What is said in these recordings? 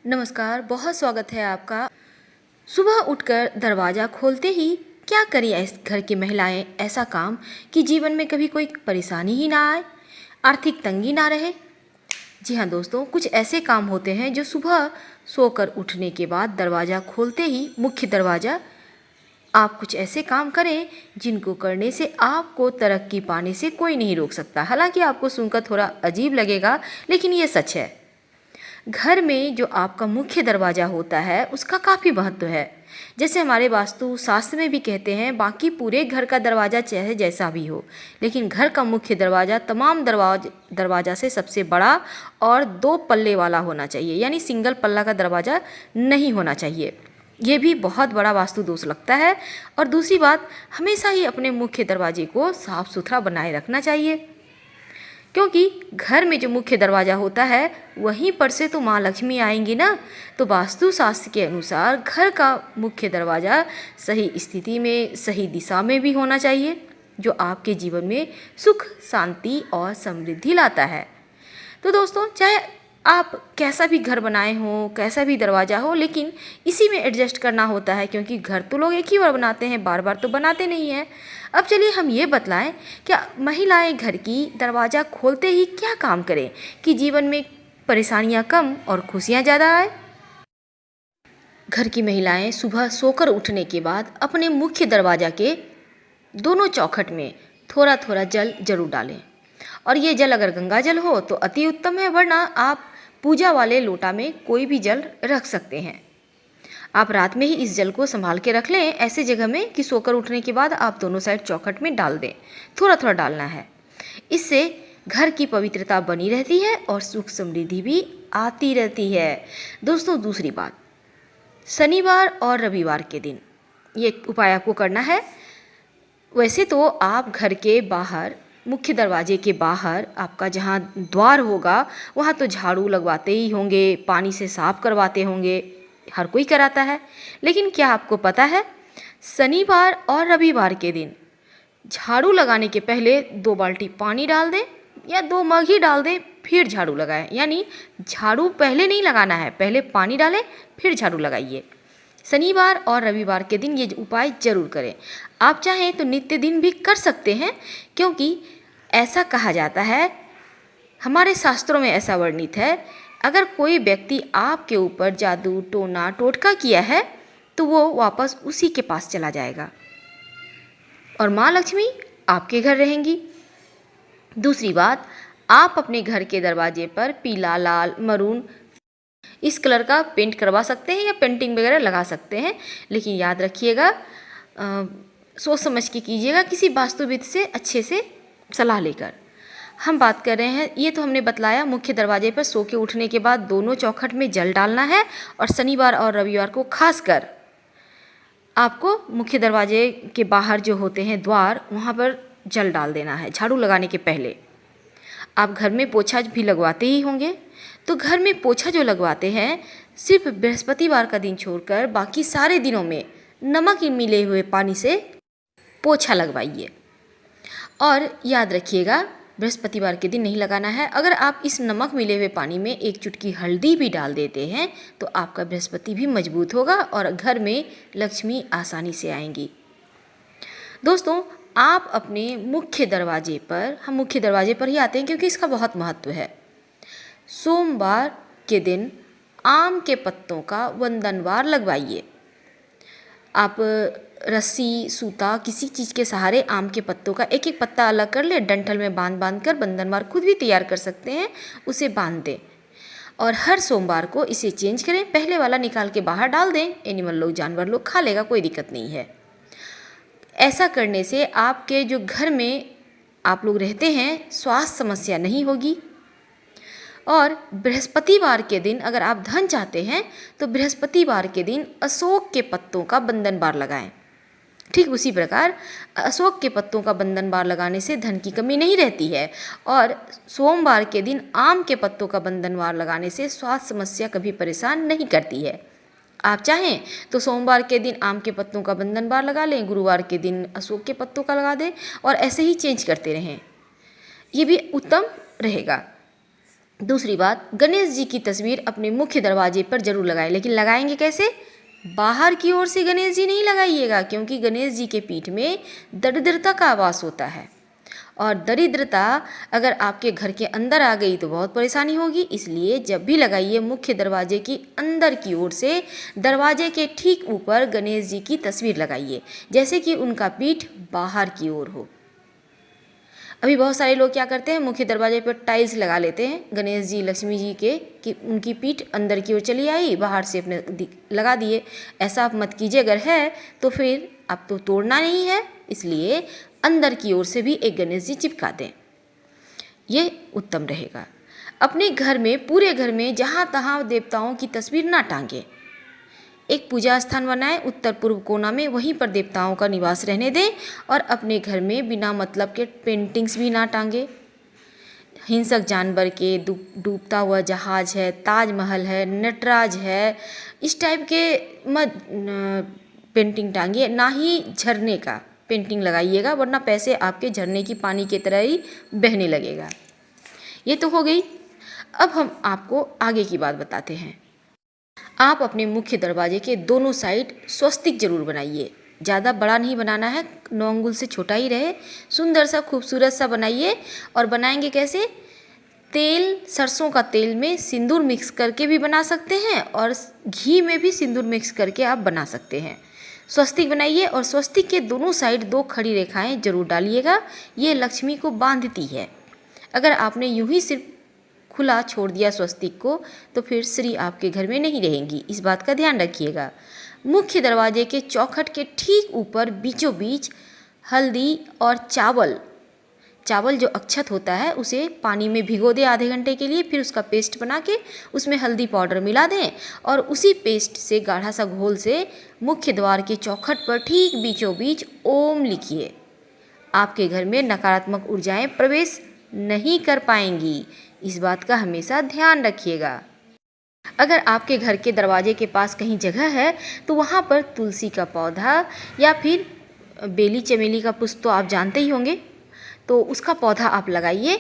नमस्कार, बहुत स्वागत है आपका। सुबह उठकर दरवाज़ा खोलते ही क्या करें इस घर की महिलाएं ऐसा काम कि जीवन में कभी कोई परेशानी ही ना आए, आर्थिक तंगी ना रहे। जी हाँ दोस्तों, कुछ ऐसे काम होते हैं जो सुबह सोकर उठने के बाद दरवाज़ा खोलते ही मुख्य दरवाज़ा आप कुछ ऐसे काम करें जिनको करने से आपको तरक्की पाने से कोई नहीं रोक सकता। हालांकि आपको सुनकर थोड़ा अजीब लगेगा, लेकिन ये सच है। घर में जो आपका मुख्य दरवाज़ा होता है उसका काफ़ी महत्व है। जैसे हमारे वास्तु शास्त्र में भी कहते हैं, बाकी पूरे घर का दरवाज़ा चाहे जैसा भी हो, लेकिन घर का मुख्य दरवाज़ा तमाम दरवाज़ा से सबसे बड़ा और 2 पल्ले वाला होना चाहिए, यानी सिंगल पल्ला का दरवाज़ा नहीं होना चाहिए। ये भी बहुत बड़ा वास्तु दोष लगता है। और दूसरी बात, हमेशा ही अपने मुख्य दरवाजे को साफ सुथरा बनाए रखना चाहिए, क्योंकि घर में जो मुख्य दरवाज़ा होता है वहीं पर से तो माँ लक्ष्मी आएंगी ना। तो वास्तु शास्त्र के अनुसार घर का मुख्य दरवाज़ा सही स्थिति में, सही दिशा में भी होना चाहिए, जो आपके जीवन में सुख, शांति और समृद्धि लाता है। तो दोस्तों, चाहे आप कैसा भी घर बनाए हों, कैसा भी दरवाज़ा हो, लेकिन इसी में एडजस्ट करना होता है, क्योंकि घर तो लोग एक ही बार बनाते हैं, बार बार तो बनाते नहीं हैं। अब चलिए हम ये बतलाएं, क्या महिलाएं घर की दरवाज़ा खोलते ही क्या काम करें कि जीवन में परेशानियां कम और खुशियां ज़्यादा आए। घर की महिलाएं सुबह सोकर उठने के बाद अपने मुख्य दरवाज़ा के दोनों चौखट में थोड़ा थोड़ा जल जरूर डालें। और ये जल अगर गंगा जल हो तो अति उत्तम है, वरना आप पूजा वाले लोटा में कोई भी जल रख सकते हैं। आप रात में ही इस जल को संभाल के रख लें ऐसे जगह में कि सोकर उठने के बाद आप दोनों साइड चौखट में डाल दें। थोड़ा थोड़ा डालना है। इससे घर की पवित्रता बनी रहती है और सुख समृद्धि भी आती रहती है। दोस्तों, दूसरी बात, शनिवार और रविवार के दिन ये उपाय आपको करना है। वैसे तो आप घर के बाहर, मुख्य दरवाजे के बाहर आपका जहाँ द्वार होगा वहाँ तो झाड़ू लगवाते ही होंगे, पानी से साफ करवाते होंगे, हर कोई कराता है। लेकिन क्या आपको पता है, शनिवार और रविवार के दिन झाड़ू लगाने के पहले 2 बाल्टी पानी डाल दें या 2 मग ही डाल दें, फिर झाड़ू लगाएं। यानी झाड़ू पहले नहीं लगाना है, पहले पानी डालें फिर झाड़ू लगाइए। शनिवार और रविवार के दिन ये उपाय जरूर करें। आप चाहें तो नित्य दिन भी कर सकते हैं, क्योंकि ऐसा कहा जाता है, हमारे शास्त्रों में ऐसा वर्णित है, अगर कोई व्यक्ति आपके ऊपर जादू, टोना, टोटका किया है तो वो वापस उसी के पास चला जाएगा और माँ लक्ष्मी आपके घर रहेंगी। दूसरी बात, आप अपने घर के दरवाजे पर पीला, लाल, मरून इस कलर का पेंट करवा सकते हैं या पेंटिंग वगैरह लगा सकते हैं, लेकिन याद रखिएगा, सोच समझ के कीजिएगा, किसी वास्तुविद से अच्छे से सलाह लेकर। हम बात कर रहे हैं, ये तो हमने बतलाया, मुख्य दरवाजे पर सो के उठने के बाद दोनों चौखट में जल डालना है, और शनिवार और रविवार को खासकर आपको मुख्य दरवाजे के बाहर जो होते हैं द्वार, वहाँ पर जल डाल देना है झाड़ू लगाने के पहले। आप घर में पोछा भी लगवाते ही होंगे, तो घर में पोछा जो लगवाते हैं, सिर्फ बृहस्पतिवार का दिन छोड़कर बाकी सारे दिनों में नमक मिले हुए पानी से पोछा लगवाइए। और याद रखिएगा, बृहस्पतिवार के दिन नहीं लगाना है। अगर आप इस नमक मिले हुए पानी में 1 चुटकी हल्दी भी डाल देते हैं तो आपका बृहस्पति भी मजबूत होगा और घर में लक्ष्मी आसानी से आएंगी। दोस्तों, आप अपने मुख्य दरवाजे पर, हम मुख्य दरवाजे पर ही आते हैं क्योंकि इसका बहुत महत्व है, सोमवार के दिन आम के पत्तों का वंदनवार लगवाइए। आप रस्सी, सूता, किसी चीज़ के सहारे आम के पत्तों का एक एक पत्ता अलग कर ले, डंठल में बांध बांध कर बंधनवार खुद भी तैयार कर सकते हैं, उसे बांध दें और हर सोमवार को इसे चेंज करें। पहले वाला निकाल के बाहर डाल दें, एनिमल लोग, जानवर लोग खा लेगा, कोई दिक्कत नहीं है। ऐसा करने से आपके जो घर में आप लोग रहते हैं स्वास्थ्य समस्या नहीं होगी। और बृहस्पतिवार के दिन अगर आप धन चाहते हैं तो बृहस्पतिवार के दिन अशोक के पत्तों का बंधन बार लगाएं। ठीक उसी प्रकार अशोक के पत्तों का बंधन बार लगाने से धन की कमी नहीं रहती है, और सोमवार के दिन आम के पत्तों का बंधन बार लगाने से स्वास्थ्य समस्या कभी परेशान नहीं करती है। आप चाहें तो सोमवार के दिन आम के पत्तों का बंधन बार लगा लें, गुरुवार के दिन अशोक के पत्तों का लगा दें और ऐसे ही चेंज करते रहें, ये भी उत्तम रहेगा। दूसरी बात, गणेश जी की तस्वीर अपने मुख्य दरवाजे पर जरूर लगाएं, लेकिन लगाएंगे कैसे? बाहर की ओर से गणेश जी नहीं लगाइएगा, क्योंकि गणेश जी के पीठ में दरिद्रता का वास होता है, और दरिद्रता अगर आपके घर के अंदर आ गई तो बहुत परेशानी होगी। इसलिए जब भी लगाइए, मुख्य दरवाजे की अंदर की ओर से दरवाजे के ठीक ऊपर गणेश जी की तस्वीर लगाइए, जैसे कि उनका पीठ बाहर की ओर हो। अभी बहुत सारे लोग क्या करते हैं, मुख्य दरवाजे पर टाइल्स लगा लेते हैं गणेश जी लक्ष्मी जी के, कि उनकी पीठ अंदर की ओर चली आई, बाहर से अपने लगा दिए। ऐसा आप मत कीजिए। अगर है तो फिर आप तो तोड़ना नहीं है, इसलिए अंदर की ओर से भी एक गणेश जी चिपका दें, ये उत्तम रहेगा। अपने घर में, पूरे घर में जहाँ तहाँ देवताओं की तस्वीर ना टांगे। एक पूजा स्थान बनाएं उत्तर पूर्व कोना में, वहीं पर देवताओं का निवास रहने दें, और अपने घर में बिना मतलब के पेंटिंग्स भी ना टांगे। हिंसक जानवर के, डूबता हुआ जहाज है, ताजमहल है, नटराज है, इस टाइप के मत पेंटिंग टांगिए। ना ही झरने का पेंटिंग लगाइएगा, वरना पैसे आपके झरने की पानी की तरह ही बहने लगेगा। ये तो हो गई। अब हम आपको आगे की बात बताते हैं। आप अपने मुख्य दरवाजे के दोनों साइड स्वस्तिक जरूर बनाइए। ज़्यादा बड़ा नहीं बनाना है, 9 अंगुल से छोटा ही रहे, सुंदर सा खूबसूरत सा बनाइए। और बनाएंगे कैसे? तेल, सरसों का तेल में सिंदूर मिक्स करके भी बना सकते हैं, और घी में भी सिंदूर मिक्स करके आप बना सकते हैं। स्वस्तिक बनाइए, और स्वस्तिक के दोनों साइड 2 खड़ी रेखाएं जरूर डालिएगा, ये लक्ष्मी को बांधती है। अगर आपने यूं ही सिर्फ खुला छोड़ दिया स्वस्तिक को, तो फिर श्री आपके घर में नहीं रहेंगी, इस बात का ध्यान रखिएगा। मुख्य दरवाजे के चौखट के ठीक ऊपर बीचों बीच हल्दी और चावल जो अक्षत होता है उसे पानी में भिगो दें आधे घंटे के लिए, फिर उसका पेस्ट बना के उसमें हल्दी पाउडर मिला दें, और उसी पेस्ट से गाढ़ा सा घोल से मुख्य द्वार के चौखट पर ठीक बीचों बीच ओम लिखिए। आपके घर में नकारात्मक ऊर्जाएं प्रवेश नहीं कर पाएंगी, इस बात का हमेशा ध्यान रखिएगा। अगर आपके घर के दरवाजे के पास कहीं जगह है तो वहाँ पर तुलसी का पौधा या फिर बेली चमेली का पुष्प तो आप जानते ही होंगे, तो उसका पौधा आप लगाइए।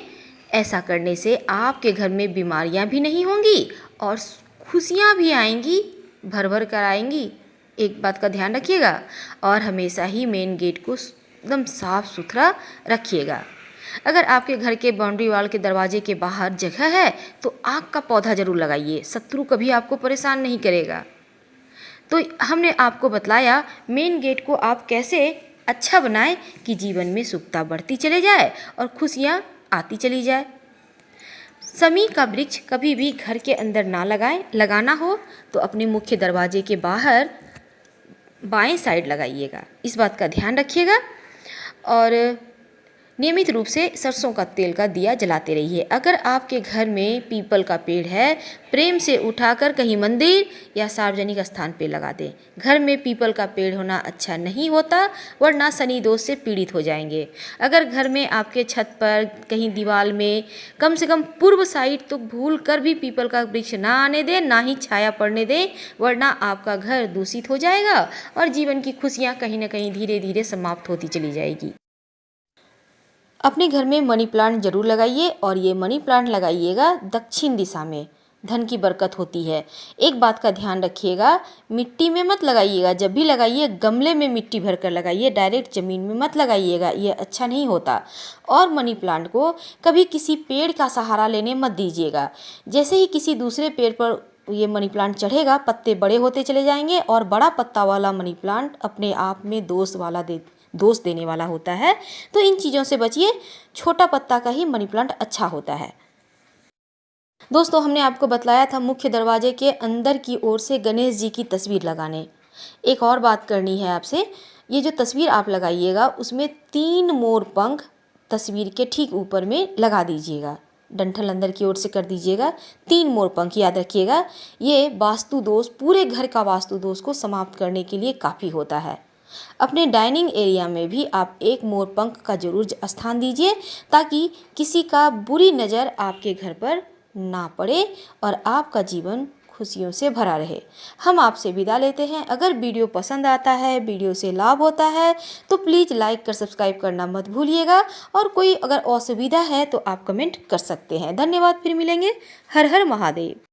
ऐसा करने से आपके घर में बीमारियाँ भी नहीं होंगी और खुशियाँ भी आएंगी, भर भर कर आएंगी। एक बात का ध्यान रखिएगा, और हमेशा ही मेन गेट को एकदम साफ सुथरा रखिएगा। अगर आपके घर के बाउंड्री वाल के दरवाजे के बाहर जगह है तो आग का पौधा जरूर लगाइए, शत्रु कभी आपको परेशान नहीं करेगा। तो हमने आपको बतलाया मेन गेट को आप कैसे अच्छा बनाएं कि जीवन में सुखता बढ़ती चले जाए और खुशियाँ आती चली जाए। समी का वृक्ष कभी भी घर के अंदर ना लगाएं, लगाना हो तो अपने मुख्य दरवाजे के बाहर बाएं साइड लगाइएगा, इस बात का ध्यान रखिएगा। और नियमित रूप से सरसों का तेल का दिया जलाते रहिए। अगर आपके घर में पीपल का पेड़ है, प्रेम से उठाकर कहीं मंदिर या सार्वजनिक स्थान पे लगा दें। घर में पीपल का पेड़ होना अच्छा नहीं होता, वरना शनि दोष से पीड़ित हो जाएंगे। अगर घर में आपके छत पर कहीं दीवार में कम से कम पूर्व साइड तो भूल कर भी पीपल का वृक्ष ना आने दें, ना ही छाया पड़ने दें, वरना आपका घर दूषित हो जाएगा और जीवन की खुशियाँ कहीं ना कहीं धीरे धीरे समाप्त होती चली जाएगी। अपने घर में मनी प्लांट जरूर लगाइए, और ये मनी प्लांट लगाइएगा दक्षिण दिशा में, धन की बरकत होती है। एक बात का ध्यान रखिएगा, मिट्टी में मत लगाइएगा, जब भी लगाइए गमले में मिट्टी भरकर लगाइए, डायरेक्ट ज़मीन में मत लगाइएगा, ये अच्छा नहीं होता। और मनी प्लांट को कभी किसी पेड़ का सहारा लेने मत दीजिएगा। जैसे ही किसी दूसरे पेड़ पर ये मनी प्लांट चढ़ेगा, पत्ते बड़े होते चले जाएंगे, और बड़ा पत्ता वाला मनी प्लांट अपने आप में दोष देने वाला होता है। तो इन चीज़ों से बचिए, छोटा पत्ता का ही मनी प्लांट अच्छा होता है। दोस्तों, हमने आपको बतलाया था मुख्य दरवाजे के अंदर की ओर से गणेश जी की तस्वीर लगाने। एक और बात करनी है आपसे, ये जो तस्वीर आप लगाइएगा उसमें 3 मोर पंख तस्वीर के ठीक ऊपर में लगा दीजिएगा, डंठल अंदर की ओर से कर दीजिएगा। 3 मोर पंख याद रखिएगा, ये वास्तु दोष, पूरे घर का वास्तु दोष को समाप्त करने के लिए काफ़ी होता है। अपने डाइनिंग एरिया में भी आप 1 मोर पंख का जरूर स्थान दीजिए, ताकि किसी का बुरी नज़र आपके घर पर ना पड़े और आपका जीवन खुशियों से भरा रहे। हम आपसे विदा लेते हैं। अगर वीडियो पसंद आता है, वीडियो से लाभ होता है तो प्लीज़ लाइक कर सब्सक्राइब करना मत भूलिएगा, और कोई अगर असुविधा है तो आप कमेंट कर सकते हैं। धन्यवाद, फिर मिलेंगे। हर हर महादेव।